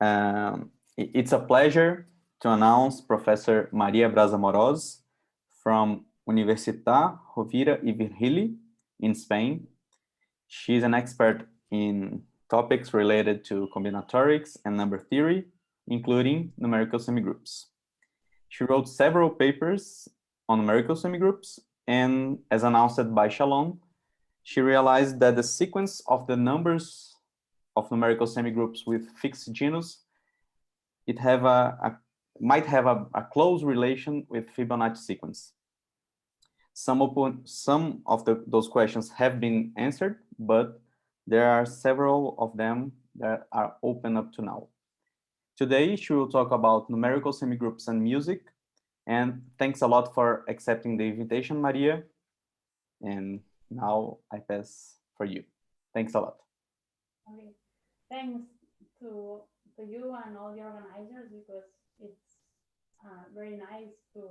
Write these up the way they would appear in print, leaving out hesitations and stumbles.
It's a pleasure to announce Professor Maria Bras-Amorós from Universitat Rovira y Virgili in Spain. She's an expert in topics related to combinatorics and number theory, including numerical semigroups. She wrote several papers on numerical semigroups, and as announced by Shalom, she realized that the sequence of the numbers of numerical semigroups with fixed genus, it might have a close relation with Fibonacci sequence. Some of those questions have been answered, but there are several of them that are open up to now. Today, she will talk about numerical semigroups and music. And thanks a lot for accepting the invitation, Maria. And now I pass for you. Thanks a lot. Okay. Thanks to you and all the organizers, because it's very nice to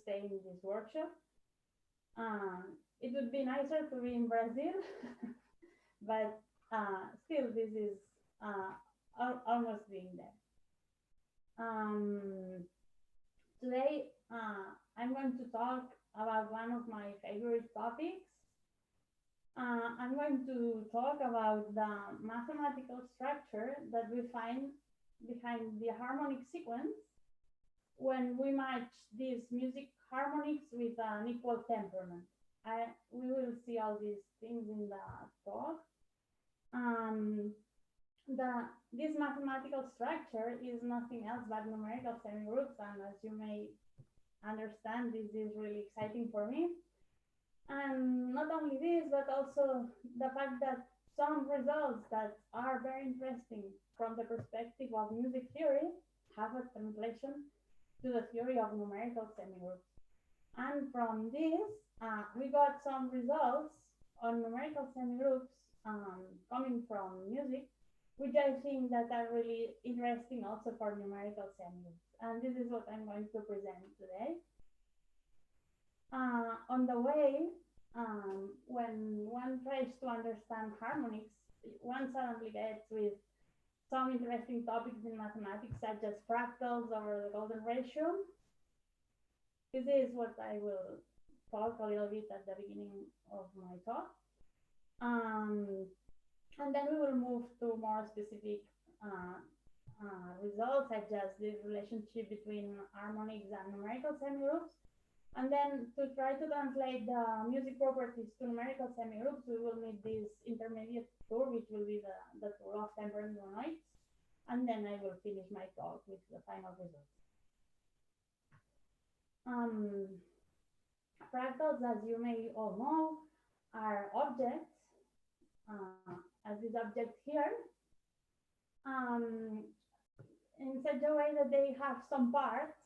stay in this workshop. It would be nicer to be in Brazil, but still this is almost being there. Today, I'm going to talk about one of my favorite topics. I'm going to talk about the mathematical structure that we find behind the harmonic sequence when we match these music harmonics with an equal temperament. We will see all these things in the talk. This mathematical structure is nothing else but numerical semigroups, and as you may understand, this is really exciting for me. And not only this, but also the fact that some results that are very interesting from the perspective of music theory have a translation to the theory of numerical semigroups. And from this, we got some results on numerical semigroups coming from music, which I think that are really interesting also for numerical semigroups. And this is what I'm going to present today. On the way, when one tries to understand harmonics, one suddenly gets with some interesting topics in mathematics, such as fractals or the golden ratio. This is what I will talk a little bit at the beginning of my talk. And then we will move to more specific results, such as the relationship between harmonics and numerical semigroups. And then to try to translate the music properties to numerical semigroups, we will need this intermediate tool, which will be the tool of temperament monoids. And then I will finish my talk with the final results. Fractals, as you may all know, are objects, as this object here, in such a way that they have some parts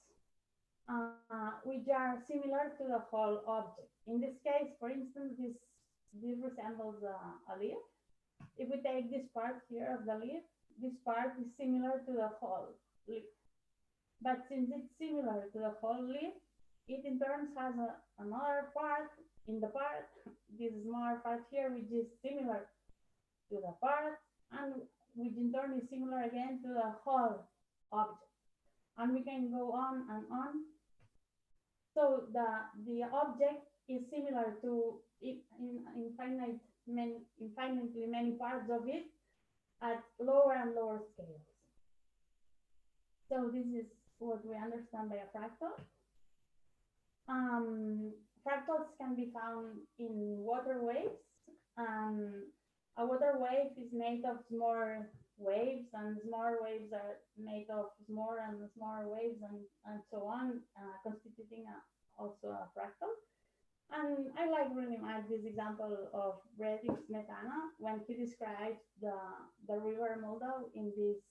which are similar to the whole object. In this case, for instance, this resembles a leaf. If we take this part here of the leaf, this part is similar to the whole leaf. But since it's similar to the whole leaf, it in turn has another part in the part, this smaller part here, which is similar to the part, and which in turn is similar again to the whole object. And we can go on and on. So the object is similar to it in infinitely many parts of it at lower and lower scales. So this is what we understand by a fractal. Fractals can be found in water waves. A water wave is made of smaller waves, and smaller waves are made of smaller and smaller waves, and so on, constituting also a fractal. And I like really much this example of Brett Smetana when he describes the river Moldau in this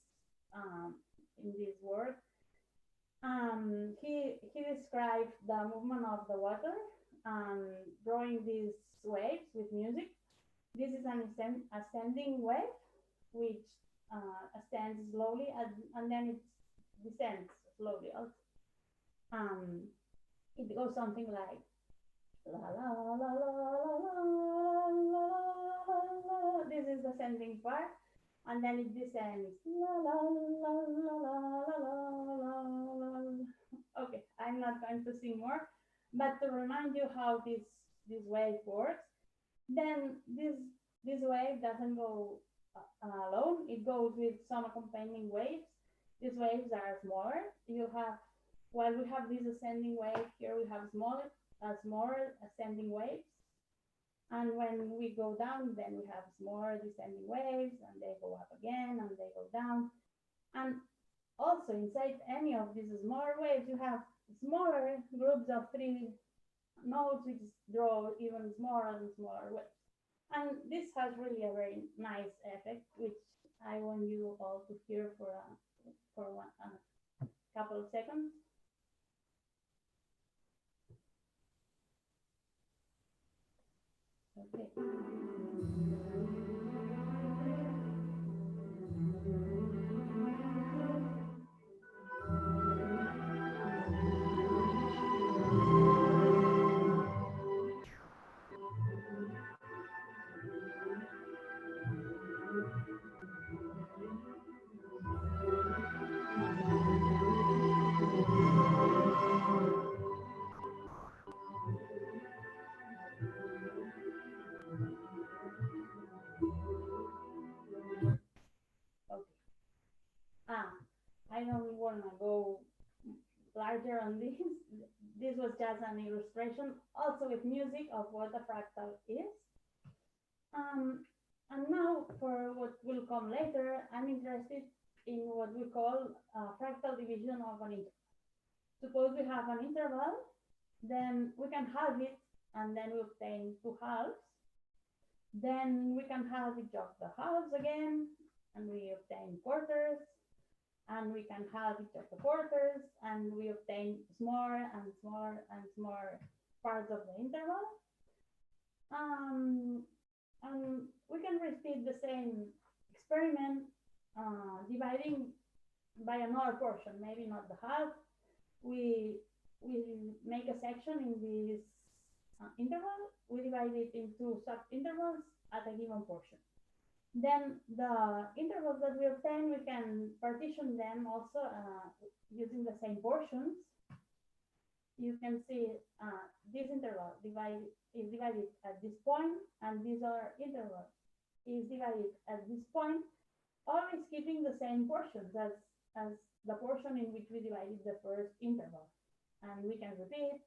work. He described the movement of the water, drawing these waves with music. This is an ascending wave, which ascends slowly, and then it descends slowly also. It goes something like la la la la la la la la. This is the ascending part, and then it descends. La, la, la, la, la, la, la, la, la. Okay, I'm not going to sing more, but to remind you how this wave works, then this wave doesn't go alone. It goes with some accompanying waves. These waves are smaller. You have, while we have this ascending wave here, we have smaller ascending waves. And when we go down, then we have smaller descending waves, and they go up again, and they go down. And also inside any of these smaller waves, you have smaller groups of 3 nodes, which draw even smaller and smaller waves. And this has really a very nice effect, which I want you all to hear for a couple of seconds. Okay. I don't want to go larger on this. This was just an illustration, also with music, of what a fractal is. And now, for what will come later, I'm interested in what we call fractal division of an interval. Suppose we have an interval, then we can halve it, and then we obtain 2 halves. Then we can halve each of the halves again, and we obtain quarters. And we can halve each of the quarters, and we obtain smaller and smaller and smaller parts of the interval. And we can repeat the same experiment, dividing by another portion, maybe not the half. We make a section in this interval. We divide it into sub-intervals at a given portion. Then the intervals that we obtain, we can partition them also using the same portions. You can see this interval is divided at this point, and this other interval is divided at this point, always keeping the same portions as the portion in which we divided the first interval. And we can repeat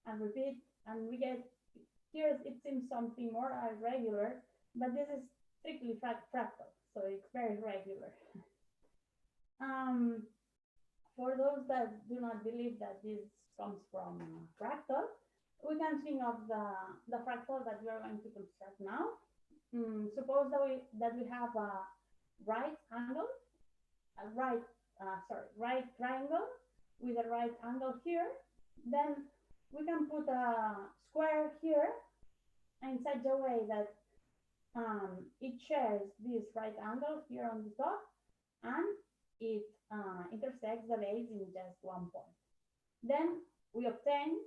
and repeat, and we get, here it seems something more irregular, but this is strictly fractal, so it's very regular. For those that do not believe that this comes from fractal, we can think of the fractal that we are going to construct now. Suppose that we have a right triangle with a right angle here. Then we can put a square here in such a way that it shares this right angle here on the top, and it intersects the base in just 1 point. Then we obtain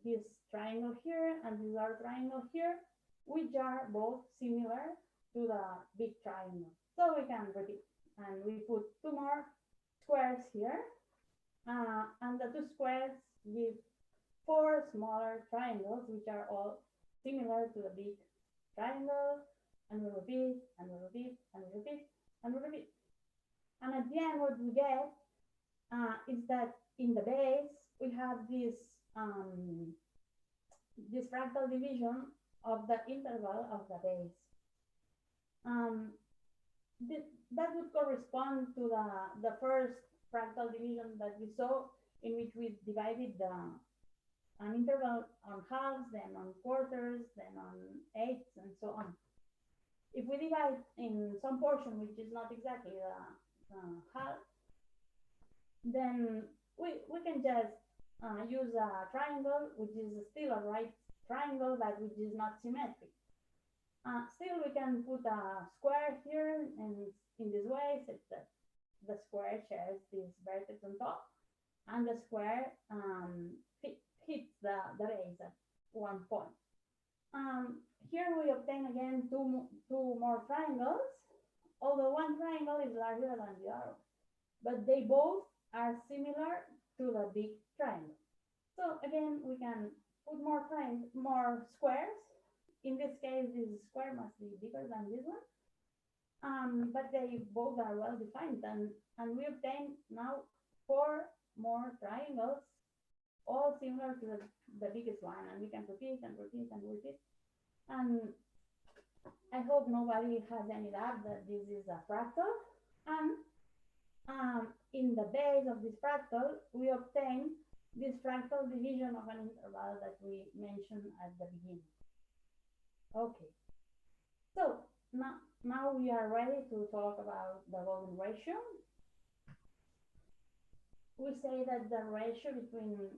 this triangle here and this other triangle here, which are both similar to the big triangle. So we can repeat, and we put 2 more squares here, and the 2 squares give 4 smaller triangles, which are all similar to the big triangle. And we repeat, and we repeat, and we repeat, and we repeat. And at the end, what we get is that in the base, we have this fractal division of the interval of the base. That would correspond to the first fractal division that we saw, in which we divided an interval on halves, then on quarters, then on eighths, and so on. If we divide in some portion which is not exactly the half, then we can just use a triangle, which is still a right triangle, but which is not symmetric. Still, we can put a square here, and in this way, such that the square shares this vertex on top, and the square hits the base at 1 point. Here we obtain again two more triangles, although one triangle is larger than the other, but they both are similar to the big triangle. So again, we can put more squares. In this case, this square must be bigger than this one. But they both are well defined, and we obtain now 4 more triangles, all similar to the biggest one, and we can repeat and repeat and repeat. And I hope nobody has any doubt that this is a fractal. And in the base of this fractal, we obtain this fractal division of an interval that we mentioned at the beginning. Okay, so now we are ready to talk about the golden ratio. We say that the ratio between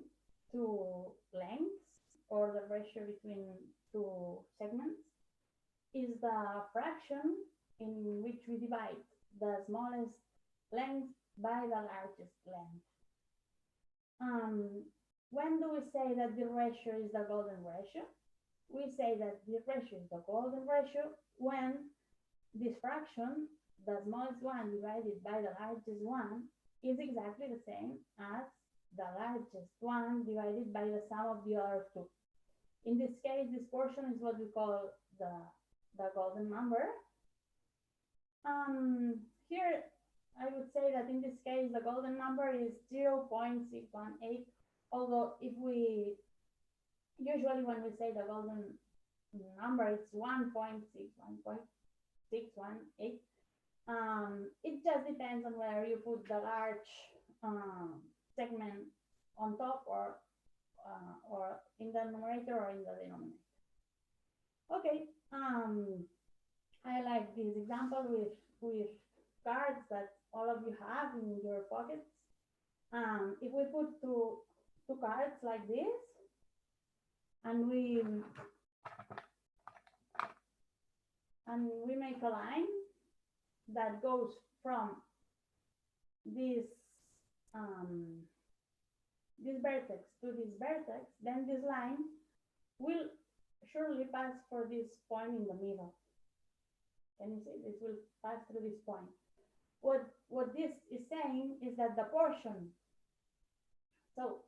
2 lengths, or the ratio between 2 segments, is the fraction in which we divide the smallest length by the largest length. When do we say that the ratio is the golden ratio? We say that the ratio is the golden ratio when this fraction, the smallest one divided by the largest one, is exactly the same as the largest one divided by the sum of the other 2. In this case, this portion is what we call the golden number. Here, I would say that in this case, the golden number is 0.618, although if we, usually when we say the golden number, it's 1.618. It just depends on whether you put the large segment on top or in the numerator or in the denominator. Okay, I like this example with cards that all of you have in your pockets. If we put two cards like this, and we make a line that goes from this vertex to this vertex, then this line will surely pass for this point in the middle. Can you see? This will pass through this point. What this is saying is that the portion, so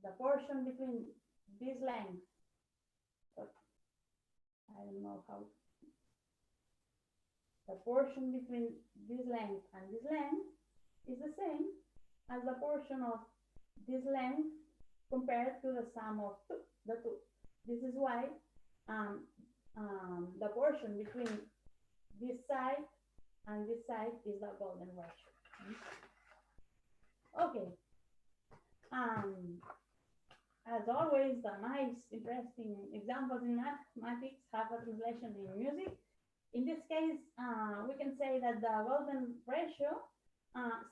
the portion between this length, I don't know how, the portion between this length and this length is the same as the portion of this length compared to the sum of the two. This is why the portion between this side and this side is the golden ratio. Okay. As always, the nice, interesting examples in mathematics have a translation in music. In this case, we can say that the golden ratio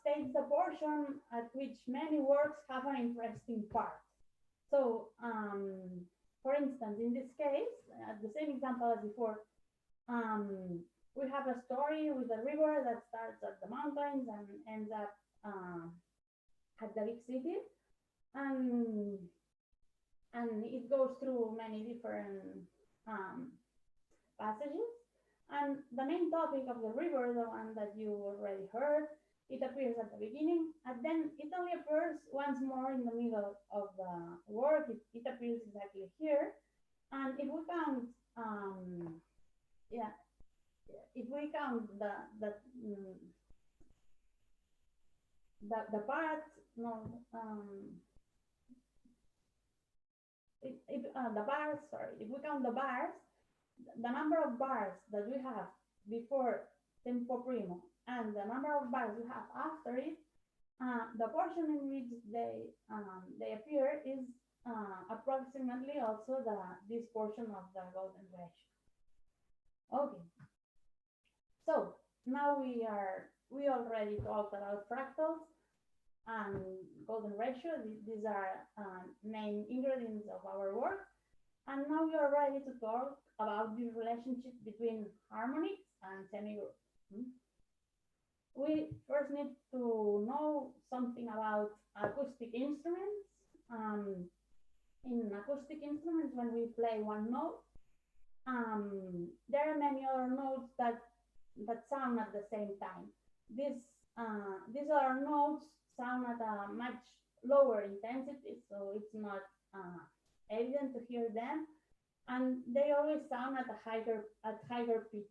states the portion at which many works have an interesting part. So, for instance, in this case, the same example as before, we have a story with a river that starts at the mountains and ends up at the big city, and it goes through many different passages. And the main topic of the river, the one that you already heard, it appears at the beginning, and then it only appears once more in the middle of the work. It appears exactly here. And if we count, if we count the parts, the bars, sorry, if we count the bars, the number of bars that we have before tempo primo and the number of bars we have after it, the portion in which they appear is approximately also this portion of the golden ratio. Okay. So now we already talked about fractals and golden ratio. These are main ingredients of our work. And now we are ready to talk about the relationship between harmonics and semigroups. We first need to know something about acoustic instruments. In acoustic instruments, when we play one note, there are many other notes that that sound at the same time. These are notes sound at a much lower intensity, so it's not evident to hear them, and they always sound at higher pitches.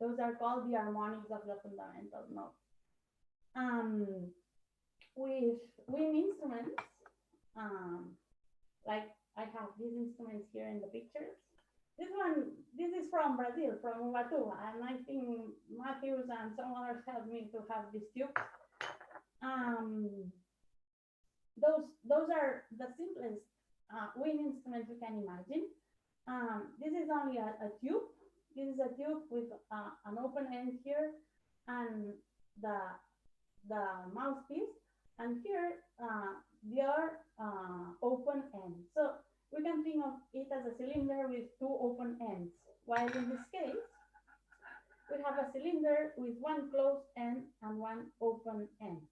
Those are called the harmonics of the fundamental note. With wind instruments, like I have these instruments here in the pictures. This is from Brazil, from Ubatuba, and I think Matthews and some others helped me to have this tube. Those are the simplest wind instruments you can imagine. This is only a tube. This is a tube with an open end here and the mouthpiece, and here the other open end. So we can think of it as a cylinder with two open ends, while in this case, we have a cylinder with one closed end and one open end.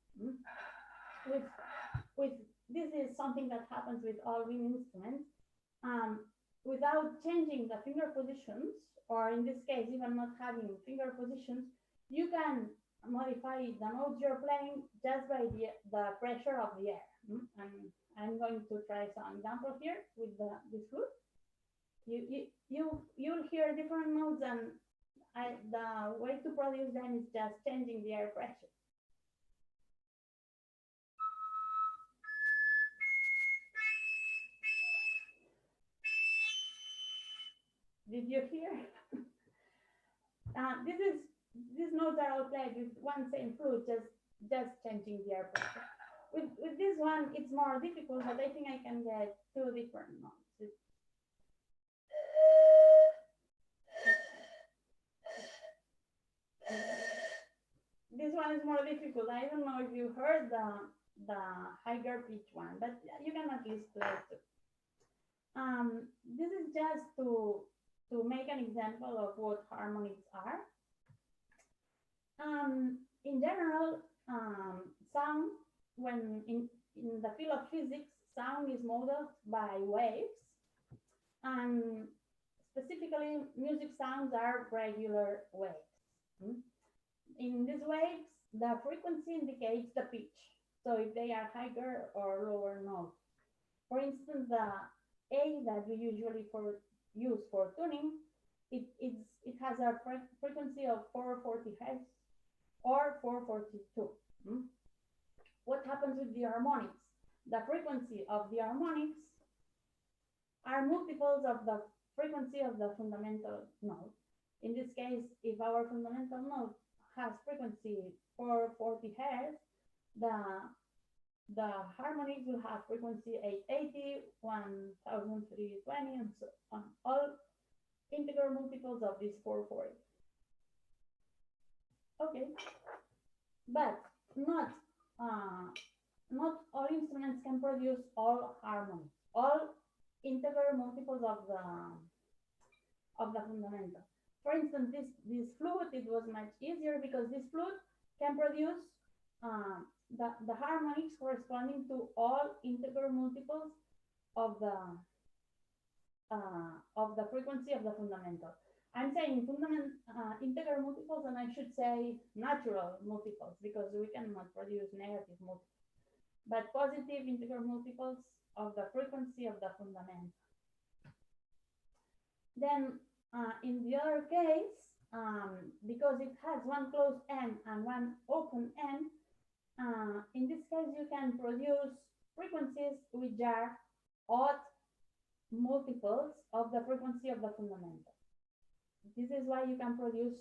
This is something that happens with all wind instruments. Without changing the finger positions, or in this case, even not having finger positions, you can modify the notes you're playing just by the pressure of the air. And I'm going to try some examples here with this flute. You'll hear different notes, and the way to produce them is just changing the air pressure. Did you hear? These notes are all played with one same flute, just changing the air pressure. With this one, it's more difficult, but I think I can get two different notes. This one is more difficult. I don't know if you heard the higher pitch one, but you can at least play it too. This is just to make an example of what harmonics are. In general, sound, when in the field of physics, sound is modeled by waves, and specifically music sounds are regular waves. In these waves, the frequency indicates the pitch, so if they are higher or lower notes. For instance, the A that we usually use for tuning, it has a frequency of 440 Hz or 442. What happens with the harmonics? The frequency of the harmonics are multiples of the frequency of the fundamental note. In this case, if our fundamental note has frequency 440 Hz, the harmonics will have frequency 880, 1320, and so on, all integer multiples of this 440. Okay, but not all instruments can produce all harmonies, all integer multiples of the fundamental. For instance, this flute, it was much easier because this flute can produce the harmonics corresponding to all integer multiples of the frequency of the fundamental. I'm saying integer multiples, and I should say natural multiples, because we cannot produce negative multiples, but positive integer multiples of the frequency of the fundamental. Then in the other case, because it has one closed end and one open end, in this case you can produce frequencies which are odd multiples of the frequency of the fundamental. This is why you can produce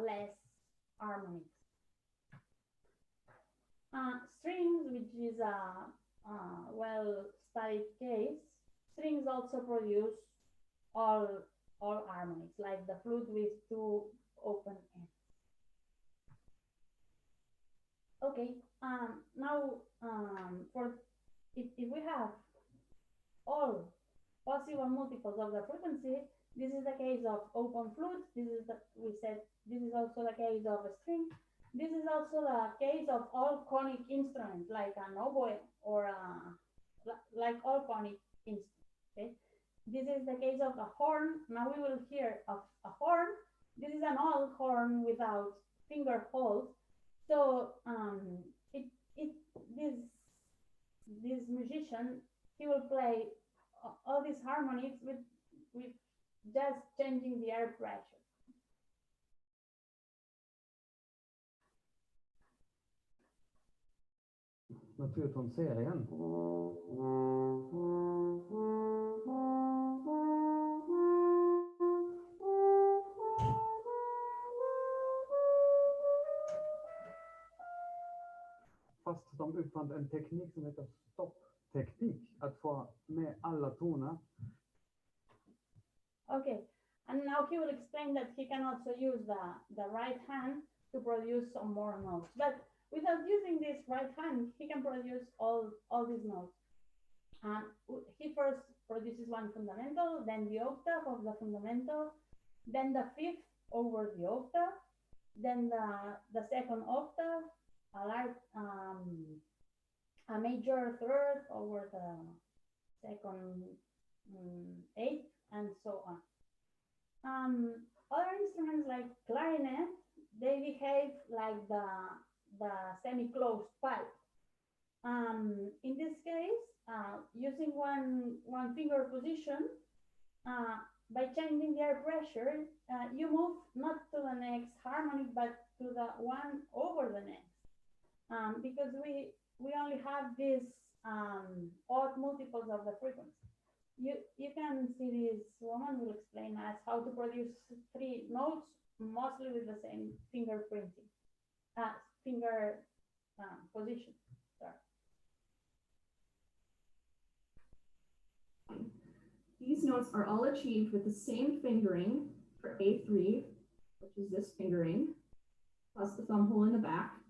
less harmonics. Strings, which is a well-studied case, strings also produce all harmonics, like the flute with two open ends. Okay, now if we have all possible multiples of the frequency, this is the case of open flutes. This is also the case of a string. This is also the case of all conic instruments, like an oboe or like all conic instruments. Okay, this is the case of a horn. Now we will hear of a horn this is an old horn without finger holes. So this musician, he will play all these harmonies with just changing the air pressure. Naturtonserien. Fast de uppfann en teknik som heter stoppteknik, att få med alla toner. Okay, and now he will explain that he can also use the right hand to produce some more notes. But without using this right hand, he can produce all these notes. He first produces one fundamental, then the octave of the fundamental, then the fifth over the octave, then the second octave, a major third over the second eighth, and so on. Other instruments like clarinet, they behave like the semi-closed pipe. In this case, using one finger position, by changing the air pressure, you move not to the next harmonic, but to the one over the next. Because we only have these odd multiples of the frequency. You can see this woman will explain us how to produce 3 notes, mostly with the same finger printing, finger position. Sorry. These notes are all achieved with the same fingering for A3, which is this fingering, plus the thumb hole in the back,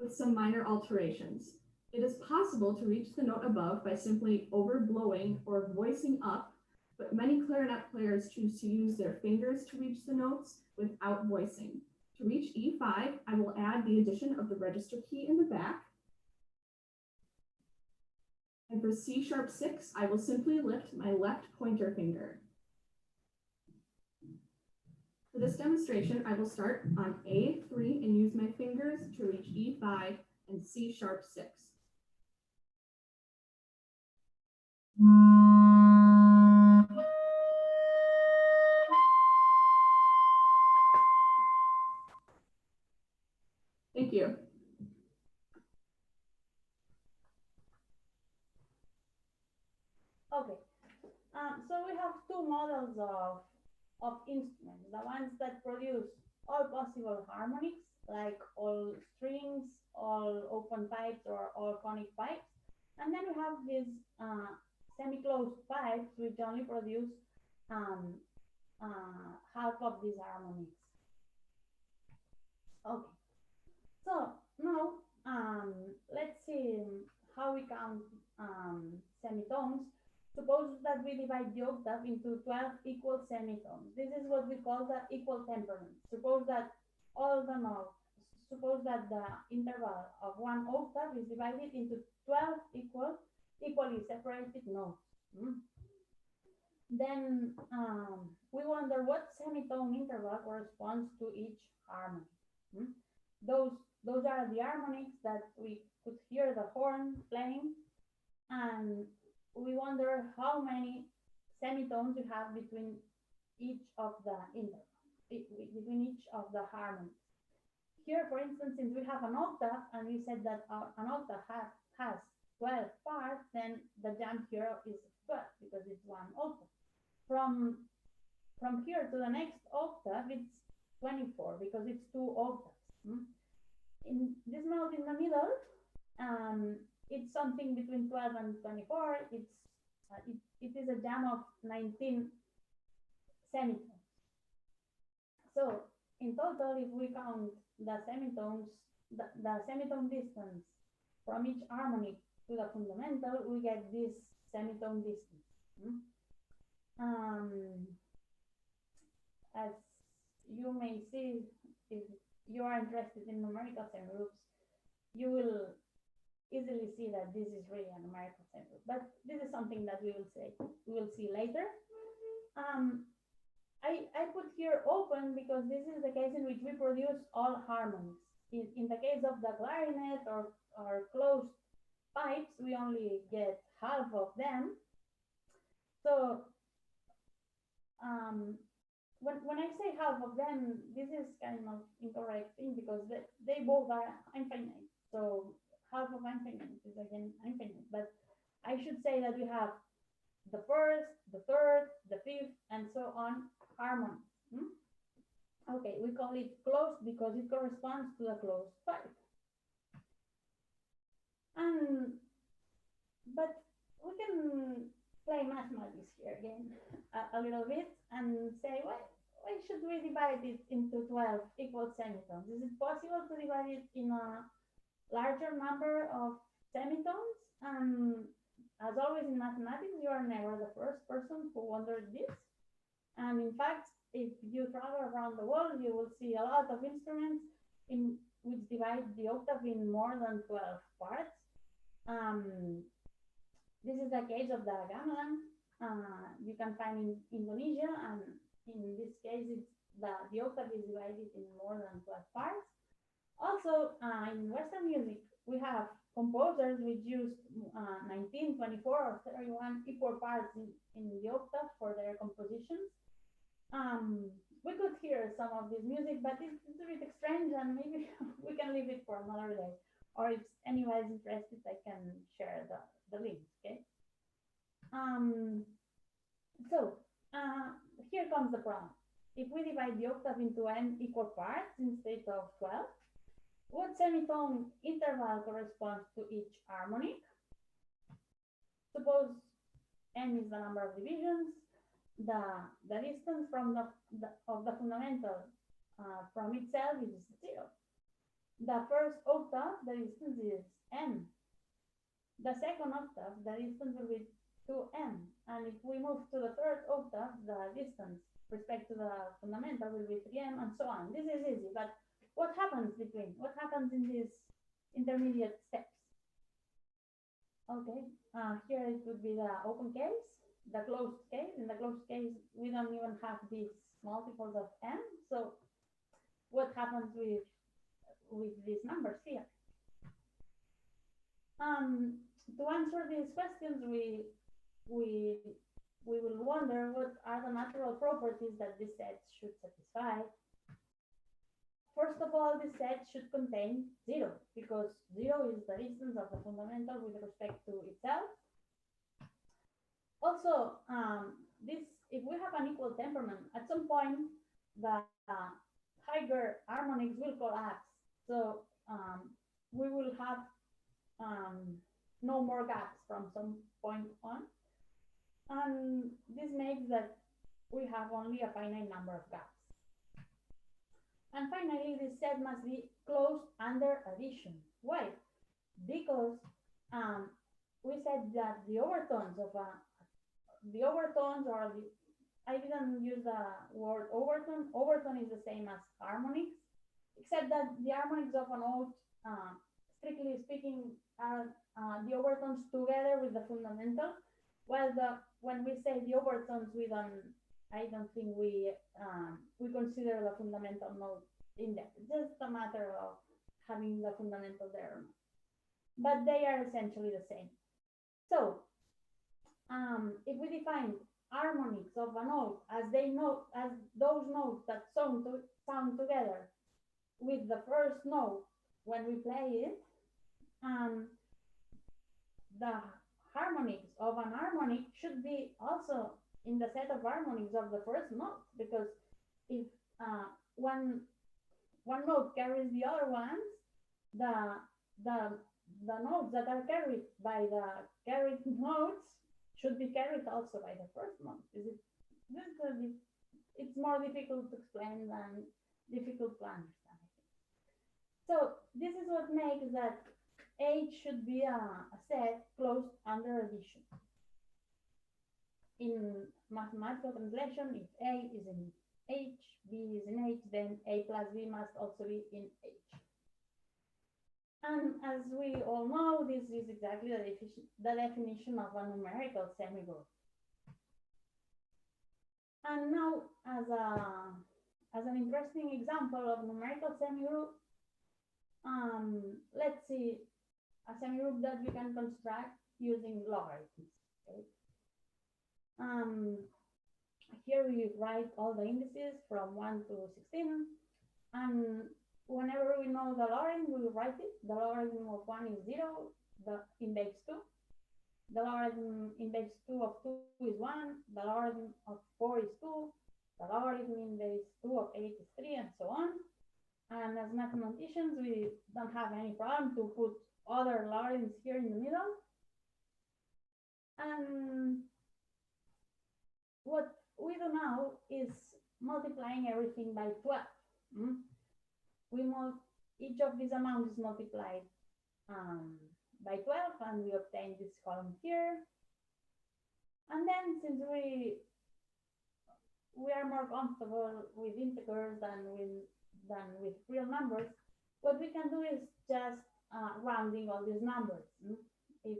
with some minor alterations. It is possible to reach the note above by simply overblowing or voicing up, but many clarinet players choose to use their fingers to reach the notes without voicing. To reach E5, I will add the addition of the register key in the back. And for C#6, I will simply lift my left pointer finger. For this demonstration, I will start on A3 and use my fingers to reach E5 and C#6. Thank you. Okay, so we have 2 models of instruments, the ones that produce all possible harmonics, like all strings, all open pipes, or all conic pipes. And then we have these semi-closed pipes, which only produce half of these harmonics. Okay, so now let's see how we count semitones. Suppose that we divide the octave into 12 equal semitones. This is what we call the equal temperament. Suppose that the interval of one octave is divided into 12 equally separated notes. Then we wonder what semitone interval corresponds to each harmony. Those are the harmonics that we could hear the horn playing, and we wonder how many semitones you have between each of the intervals, between each of the harmonies. Here, for instance, since we have an octave, and we said that an octave has 12 parts, then the jump here is 12 because it's one octave. From here to the next octave, it's 24 because it's 2 octaves. In this note in the middle, it's something between 12 and 24. It is a jam of 19 semitones. So in total, if we count the semitones, the semitone distance from each harmonic to the fundamental, we get this semitone distance. As you may see, if you are interested in numerical semigroups, you will easily see that this is really a numerical semigroup. But this is something that we will see later. I put here open because this is the case in which we produce all harmonies. In the case of the clarinet or closed pipes, we only get half of them. So when I say half of them, this is kind of incorrect thing because they both are infinite. So half of infinite is again infinite. But I should say that we have the first, the third, the fifth, and so on harmony. Okay, we call it closed because it corresponds to the closed pipe. But we can play mathematics here again a little bit and say, why should we divide it into 12 equal semitones? Is it possible to divide it in a larger number of semitones? As always in mathematics, you are never the first person who wondered this. And in fact, if you travel around the world, you will see a lot of instruments which divide the octave in more than 12 parts. This is the case of the gamelan. You can find in Indonesia, and in this case, the octave is divided in more than 12 parts. Also, in Western music, we have composers which used 19, 24, or 31 equal parts in the octave for their compositions. We could hear some of this music, but it's a bit strange, and maybe we can leave it for another day. Or if anybody's interested, I can share the link, okay? Here comes the problem. If we divide the octave into n equal parts instead of 12, what semitone interval corresponds to each harmonic? Suppose n is the number of divisions, the distance from of the fundamental from itself is 0. The first octave, the distance is n. The second octave, the distance will be 2n. And if we move to the third octave, the distance respect to the fundamental will be 3m, and so on. This is easy, but what happens between? What happens in these intermediate steps? Okay, here it would be the open case, the closed case. In the closed case, we don't even have these multiples of n. So what happens with these numbers here? To answer these questions, we will wonder what are the natural properties that this set should satisfy. First of all, this set should contain 0, because 0 is the distance of the fundamental with respect to itself. Also, if we have an equal temperament, at some point, the higher harmonics will collapse. So we will have no more gaps from some point on. And this makes that we have only a finite number of gaps. And finally, this set must be closed under addition. Why? Because we said that the overtones of I didn't use the word overtone. Overtone is the same as harmonics, except that the harmonics of a note, strictly speaking, are the overtones together with the fundamental. While when we say the overtones, I don't think we consider the fundamental note in there. It's just a matter of having the fundamental there or not. But they are essentially the same. So if we define harmonics of a note as those notes that sound together with the first note when we play it, the harmonics of an harmonic should be also in the set of harmonics of the first note, because if one note carries the other ones, the notes that are carried by the carried notes should be carried also by the first note. It's more difficult to explain than difficult to understand. So this is what makes that H should be a set closed under addition. In mathematical translation, if A is in H, B is in H, then A plus B must also be in H. And as we all know, this is exactly the definition of a numerical semigroup. And now, as an interesting example of numerical semigroup, let's see a semigroup that we can construct using logarithms. Okay? Here we write all the indices from 1 to 16, and whenever we know the logarithm, we write it. The logarithm of 1 is 0, in base 2. The logarithm in base 2 of 2 is 1, the logarithm of 4 is 2, the logarithm in base 2 of 8 is 3, and so on. And as mathematicians, we don't have any problem to put other logarithms here in the middle. And what we do now is multiplying everything by 12. Each of these amounts is multiplied by 12, and we obtain this column here. And then, since we are more comfortable with integers than with real numbers, what we can do is just rounding all these numbers. If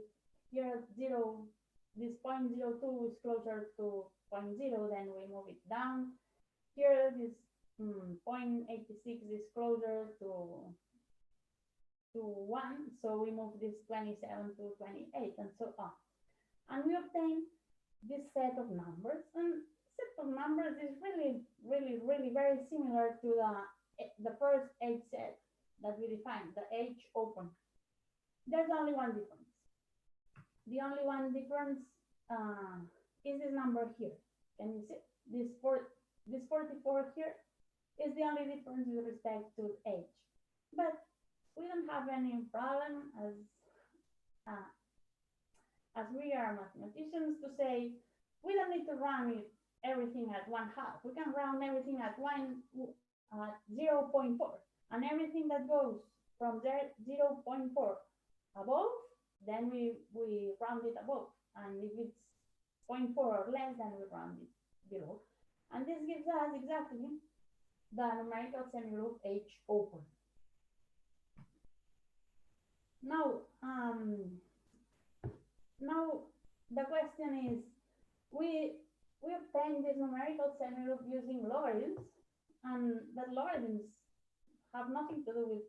here 0, this 0.02 is closer to 0.0, then we move it down. Here, this 0.86 is closer to 1, so we move this 27 to 28, and so on. And we obtain this set of numbers. And set of numbers is really very similar to the first H set that we defined, the H open. There's only one difference. The only one difference is this number here. Can you see? This 44 here is the only difference with respect to H. But we don't have any problem as we are mathematicians to say we don't need to round everything at 1/2. We can round everything at 0.4, and everything that goes from there 0.4 above, then we round it above, and if it's 0.4 or less, then we round it below. And this gives us exactly the numerical semigroup H open. Now, the question is, we obtain this numerical semigroup using logarithms, and the logarithms have nothing to do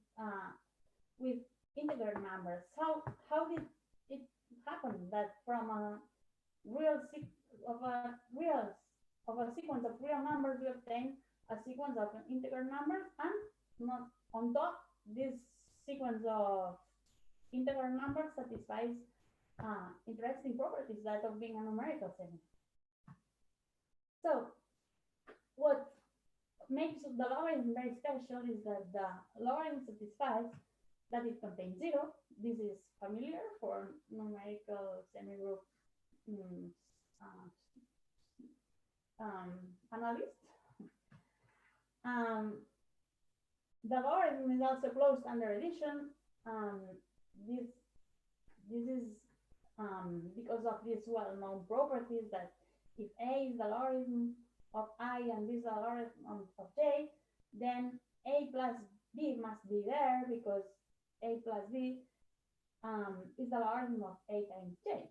with integer numbers. How did it happen that from a sequence of real numbers we obtain a sequence of integer numbers, and not on top this sequence of integer numbers satisfies interesting properties that of being a numerical semigroup. So what makes the logarithm very special is that the logarithm satisfies that it contains 0. This is familiar for numerical semigroup analysts. The logarithm is also closed under addition. This is because of these well-known properties that if A is the logarithm of I and this is the logarithm of J, then A plus B must be there because A plus B is the logarithm of A times J.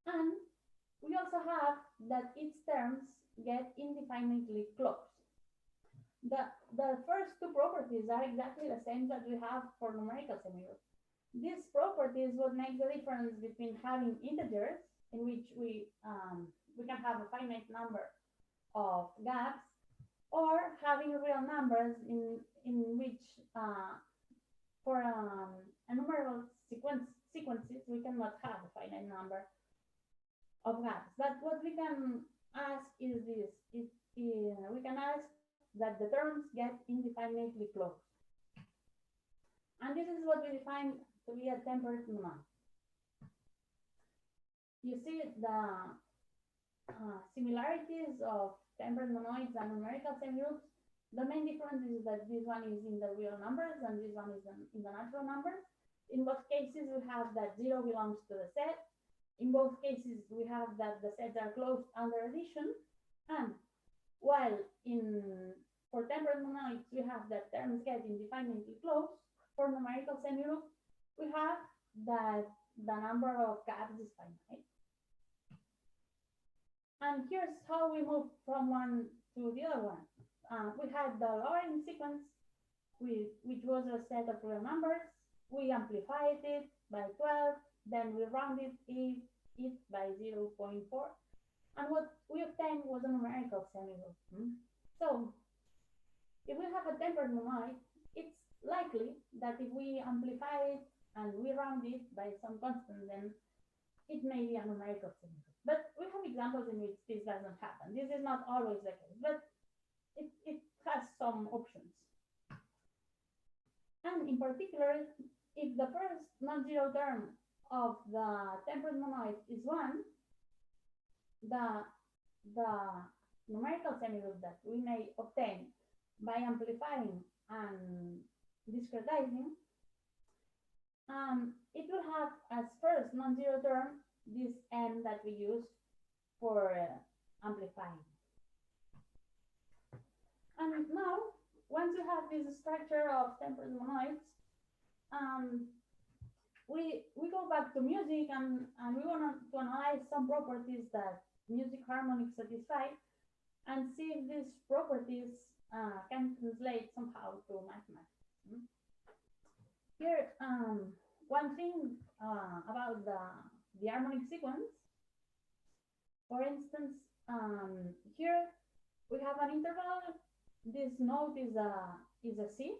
And we also have that its terms get indefinitely close. The first two properties are exactly the same that we have for numerical semigroups. This property is what makes the difference between having integers, in which we can have a finite number of gaps, or having real numbers in which for enumerable sequences we cannot have a finite number of gaps. But what we can ask is this: we can ask that the terms get indefinitely close, and this is what we define to be a tempered monoid. You see the similarities of tempered monoids and numerical semigroups. The main difference is that this one is in the real numbers and this one is in the natural numbers. In both cases, we have that 0 belongs to the set. In both cases, we have that the sets are closed under addition. And while for tempered monoids, we have that terms get indefinitely close. For numerical semigroups, we have that the number of gaps is finite. And here's how we move from one to the other one. We had the logarithm sequence, which was a set of real numbers. We amplified it by 12, then we rounded it by 0.4. And what we obtained was a numerical semigroup. So if we have a tempered monoid, it's likely that if we amplify it and we round it by some constant, then it may be a numerical semigroup. But we have examples in which this doesn't happen. This is not always the case, but it has some options. And in particular, if the first non-zero term of the tempered monoid is 1, the numerical semigroup that we may obtain by amplifying and discretizing, it will have as first non-zero term this n that we use for amplifying. And now, once you have this structure of tempered monoids, we go back to music and we want to analyze some properties that music harmonics satisfy and see if these properties can translate somehow to mathematics. Here, one thing about the harmonic sequence, for instance, here we have an interval. This note is a C,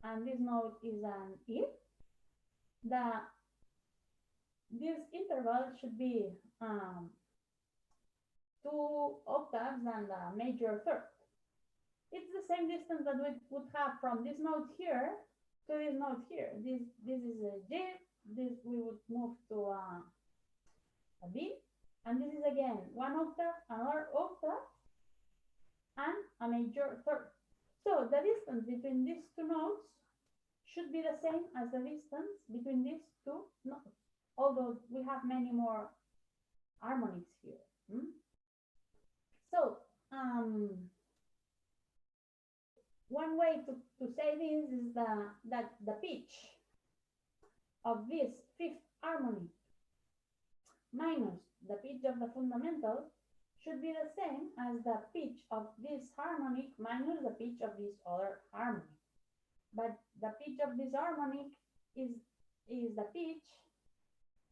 and this note is an E. This interval should be 2 octaves and a major third. It's the same distance that we would have from this note here to this note here. This is a G. This we would move to a B, and this is again 1 octave, another octave, and a major third. So the distance between these two notes should be the same as the distance between these two notes, although we have many more harmonics here. So one way to say this is that the pitch of this fifth harmonic minus the pitch of the fundamental should be the same as the pitch of this harmonic minus the pitch of this other harmonic. But the pitch of this harmonic is the pitch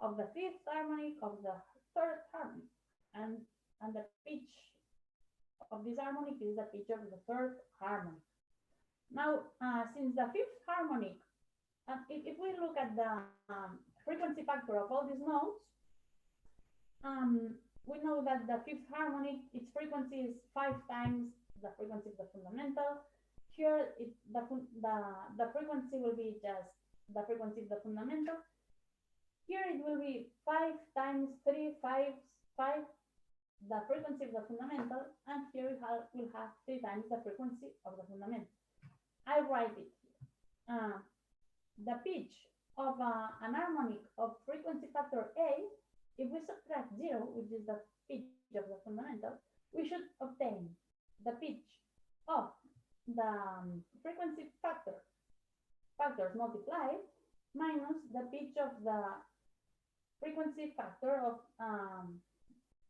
of the fifth harmonic of the third harmonic, and the pitch of this harmonic is the pitch of the third harmonic. Now, since the fifth harmonic, if we look at the frequency factor of all these notes, we know that the fifth harmonic, its frequency is 5 times the frequency of the fundamental. Here, the frequency will be just the frequency of the fundamental. Here it will be 5 times 3, 5, the frequency of the fundamental, and here we'll have 3 times the frequency of the fundamental. I write it here. The pitch of an harmonic of frequency factor A, if we subtract 0, which is the pitch of the fundamental, we should obtain the pitch of the frequency factors multiplied minus the pitch of the frequency factor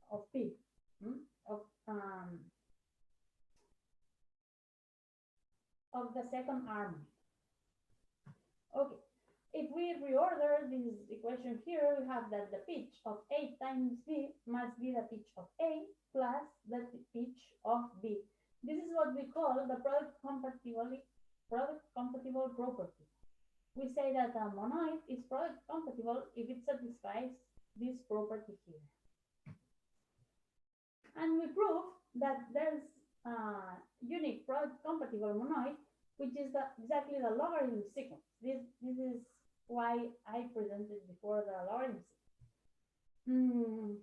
of P, of the second harmonic. Okay, if we reorder this equation here, we have that the pitch of A times B must be the pitch of A plus the pitch of B. This is what we call the product compatible property. We say that a monoid is product compatible if it satisfies this property here. And we prove that there's a unique product compatible monoid, which is exactly the logarithm sequence. This is why I presented before the logarithm sequence.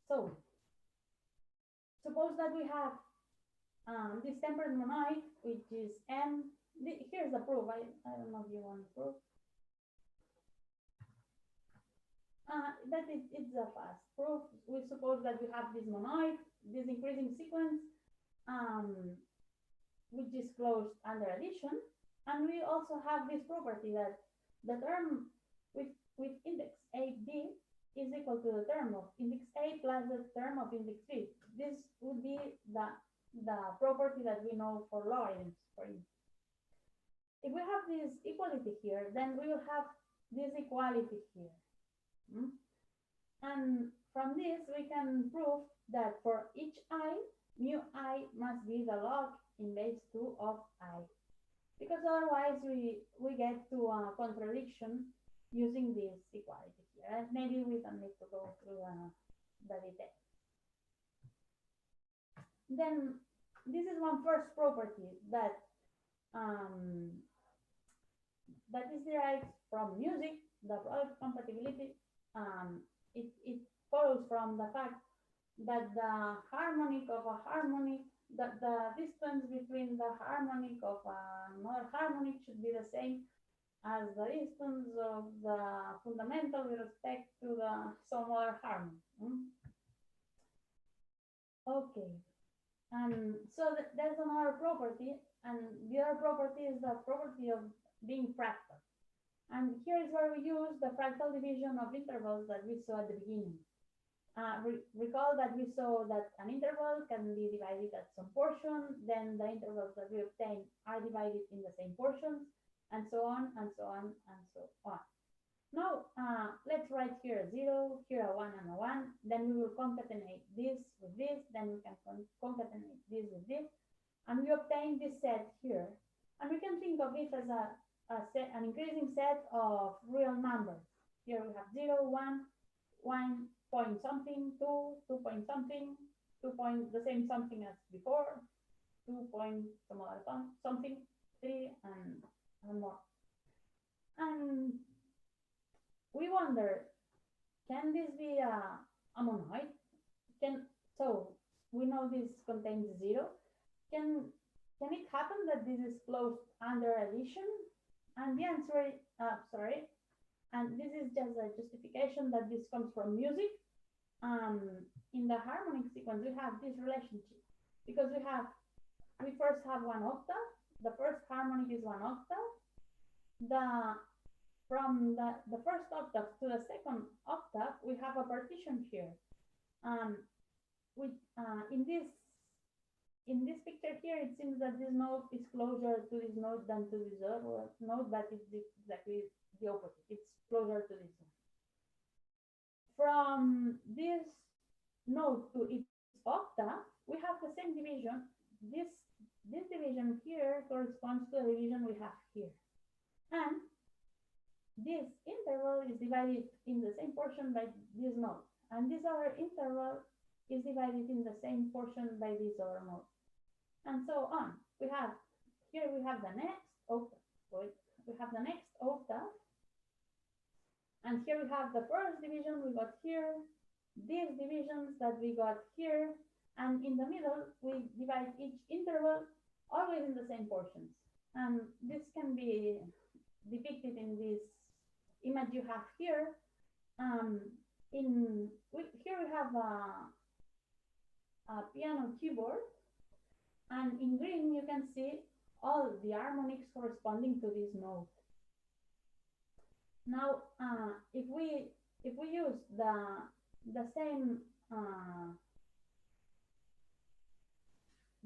So suppose that we have this tempered monoid, which is M. Here's the proof. I don't know if you want the proof. That it's a fast proof. We suppose that we have this monoid, this increasing sequence, which is closed under addition, and we also have this property that the term with index AB is equal to the term of index A plus the term of index B. This would be the property that we know for logarithms, for instance. If we have this equality here, then we will have this equality here. And from this, we can prove that for each I, mu I must be the log in base 2 of I. Because otherwise, we get to a contradiction using this equality here. Maybe we don't need to go through the details. Then this is one first property that that is derived from music, the product compatibility. It follows from the fact that the harmonic of a harmonic, that the distance between the harmonic of another harmonic should be the same as the distance of the fundamental with respect to some other harmonic. Okay, and so there's another property, and the other property is the property of being fractal. And here is where we use the fractal division of intervals that we saw at the beginning. Recall that we saw that an interval can be divided at some portion, then the intervals that we obtain are divided in the same portions, and so on, and so on, and so on. Now, let's write here a 0, here a 1 and a 1, then we will concatenate this with this, then we can concatenate this with this, and we obtain this set here. And we can think of it as an increasing set of real numbers. Here we have 0, 1, 1 point something, 2, 2 point something, 2 point the same something as before, 2 point some other something, 3, and more. And we wonder, can this be a monoid? So we know this contains 0. Can it happen that this is closed under addition? And the answer, sorry, and this is just a justification that this comes from music. In the harmonic sequence, we have this relationship because we first have one octave. The first harmonic is one octave. From the first octave to the second octave, we have a partition here. In this picture here, it seems that this node is closer to this node than to this other node, but it's exactly the opposite. It's closer to this one. From this node to its octave, we have the same division. This division here corresponds to the division we have here. And this interval is divided in the same portion by this node. And this other interval is divided in the same portion by this other node. And so on. We have the next octave. We have the next octave. And here we have the first division we got here, these divisions that we got here, and in the middle, we divide each interval always in the same portions. And this can be depicted in this image you have here. Here we have a piano keyboard, and in green you can see all the harmonics corresponding to this note. Now, if we use the same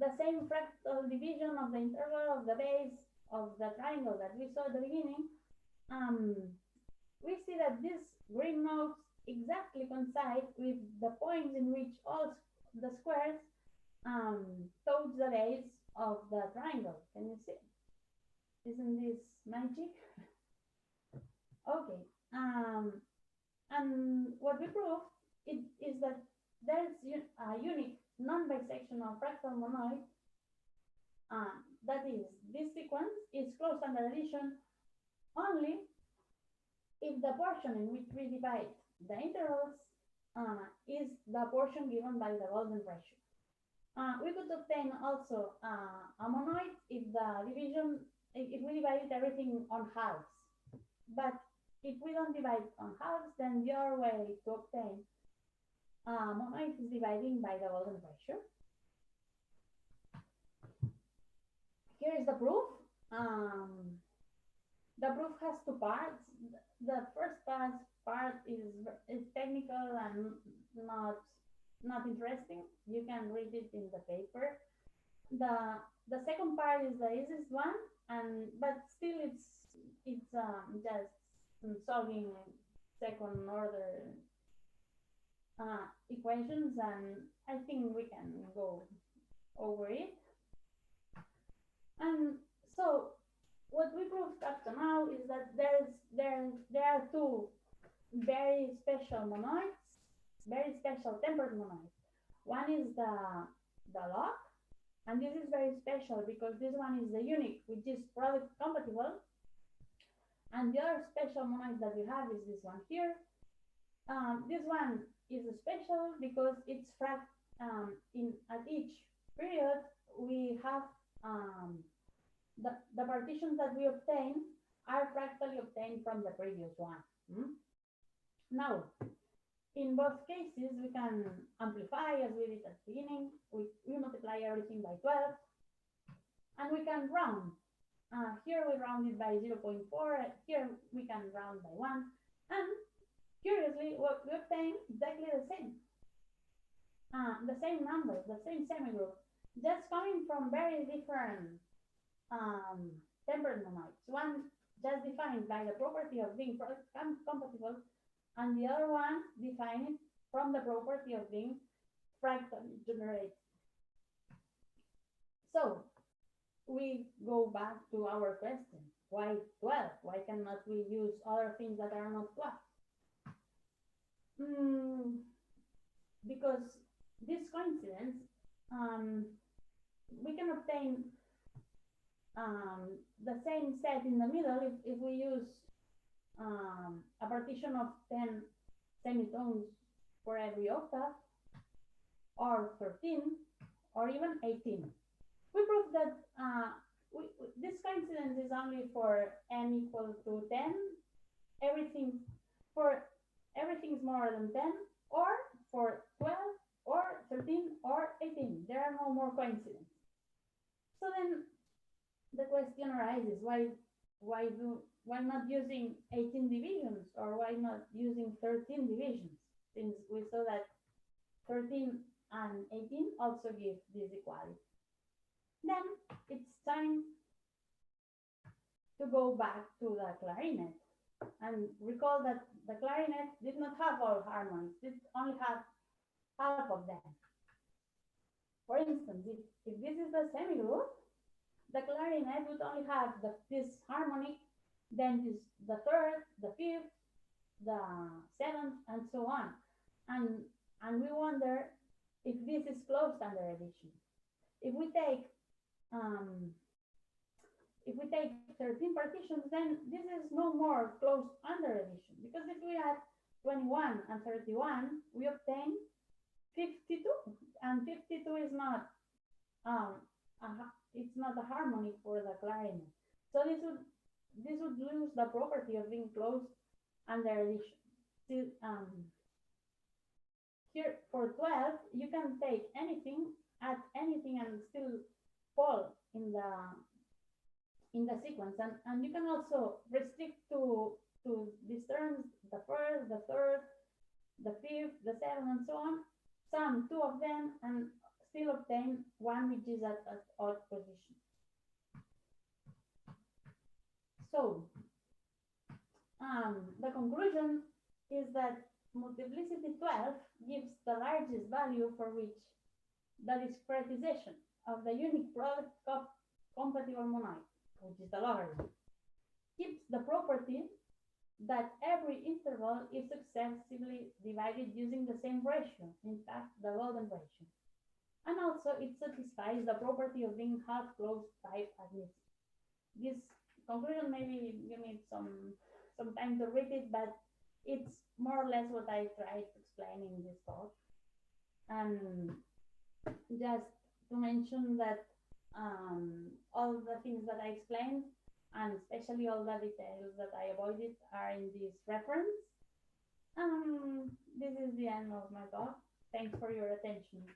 fractal division of the interval of the base of the triangle that we saw at the beginning, we see that these green notes exactly coincide with the points in which all the squares towards the base of the triangle. Can you see? Isn't this magic? Okay, and what we prove is that there's a unique non-bisectional fractal monoid. That is, this sequence is closed under addition only if the portion in which we divide the intervals is the portion given by the golden ratio. We could obtain also a monoid if we divided everything on halves. But if we don't divide on halves, then the other way to obtain monoid is dividing by the golden ratio. Here is the proof. The proof has two parts. The first part part is technical and not interesting. You can read it in the paper. The second part is the easiest one, but still it's just solving second order equations, and I think we can go over it. And so what we proved up to now is that there are two very special monoids, very special tempered monoids. One is the log, and this is very special because this one is the unique, which is product compatible. And the other special monoid that we have is this one here. This one is special because it's at each period we have the partitions that we obtain are fractally obtained from the previous one. Now, in both cases, we can amplify as we did at the beginning. We multiply everything by 12, and we can round. Here we round it by 0.4. Here we can round by 1. And curiously, what we obtain exactly the same numbers, the same semigroup, just coming from very different tempered monoids. One just defined by the property of being product compatible, and the other one defined from the property of being fractally generated. So we go back to our question: why 12? Why cannot we use other things that are not 12? Because this coincidence, we can obtain the same set in the middle if we use a partition of 10 semitones for every octave, or 13, or even 18. We proved that this coincidence is only for n equal to 10. Everything is more than 10, or for 12, or 13, or 18. There are no more coincidences. So then the question arises: why not using 18 divisions, or why not using 13 divisions? Since we saw that 13 and 18 also give this equality. Then it's time to go back to the clarinet and recall that the clarinet did not have all harmonics, it only had half of them. For instance, if this is the semigroup, the clarinet would only have this harmonic, then the third, the fifth, the seventh, and so on. And we wonder if this is closed under addition. If we take 13 partitions, then this is no more closed under addition, because if we add 21 and 31, we obtain 52, and 52 is not it's not a harmonic for the clarinet. So this would lose the property of being closed under addition. Here for 12, you can take anything, add anything, and still fall in the sequence. And you can also restrict to these terms, the first, the third, the fifth, the seventh, and so on. Sum two of them and still obtain one which is at odd position. So the conclusion is that multiplicity 12 gives the largest value for which the discretization of the unique product compatible monoid, which is the logarithm, keeps the property that every interval is successively divided using the same ratio, in fact, the Golden ratio. And also it satisfies the property of being half-closed type admissing. This conclusion, maybe you need some time to read it, but it's more or less what I tried to explain in this talk. And just to mention that all the things that I explained, and especially all the details that I avoided, are in this reference. This is the end of my talk. Thanks for your attention.